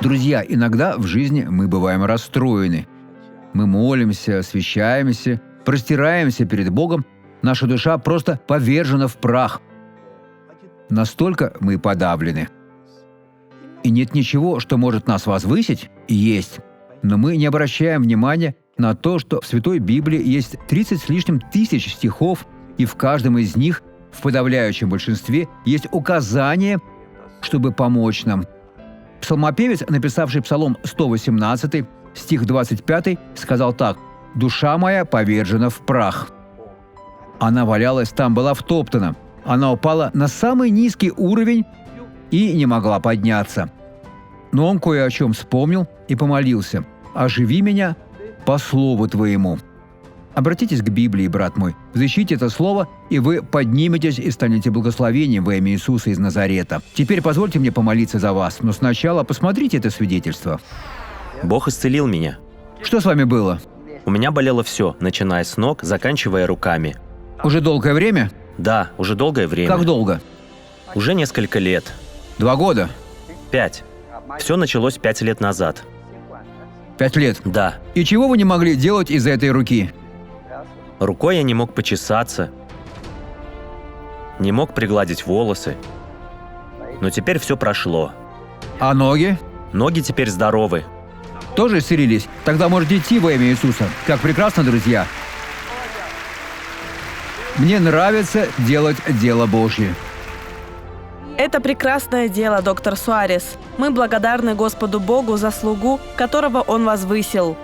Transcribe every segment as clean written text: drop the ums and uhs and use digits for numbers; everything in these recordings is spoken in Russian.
Друзья, иногда в жизни мы бываем расстроены. Мы молимся, освящаемся, простираемся перед Богом. Наша душа просто повержена в прах. Настолько мы подавлены. И нет ничего, что может нас возвысить, есть. Но мы не обращаем внимания на то, что в Святой Библии есть 30 с лишним тысяч стихов, и в каждом из них, в подавляющем большинстве, есть указание, чтобы помочь нам. Псалмопевец, написавший Псалом 118, стих 25, сказал так: «Душа моя повержена в прах». Она валялась там, была втоптана. Она упала на самый низкий уровень и не могла подняться. Но он кое о чем вспомнил и помолился: «Оживи меня по слову Твоему». Обратитесь к Библии, брат мой, взыщите это слово, и вы подниметесь и станете благословением во имя Иисуса из Назарета. Теперь позвольте мне помолиться за вас, но сначала посмотрите это свидетельство. Бог исцелил меня. Что с вами было? У меня болело все, начиная с ног, заканчивая руками. Уже долгое время? Да, уже долгое время. Как долго? Уже несколько лет. 2 года? 5. Все началось 5 лет назад. 5 лет? Да. И чего вы не могли делать из-за этой руки? Рукой я не мог почесаться, не мог пригладить волосы. Но теперь все прошло. А ноги? Ноги теперь здоровы. Тоже исцелились? Тогда можете идти во имя Иисуса. Как прекрасно, друзья! Мне нравится делать дело Божье. Это прекрасное дело, доктор Суарес. Мы благодарны Господу Богу за слугу, которого Он возвысил.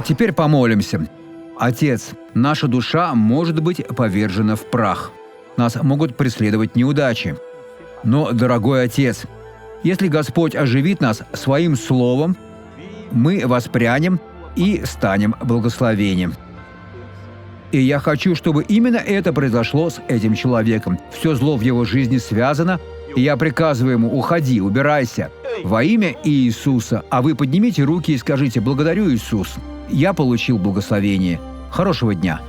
Теперь помолимся. Отец, наша душа может быть повержена в прах. Нас могут преследовать неудачи. Но, дорогой Отец, если Господь оживит нас Своим Словом, мы воспрянем и станем благословением. И я хочу, чтобы именно это произошло с этим человеком. Все зло в его жизни связано, и я приказываю ему: уходи, убирайся во имя Иисуса. А вы поднимите руки и скажите: благодарю, Иисус, я получил благословение. Хорошего дня.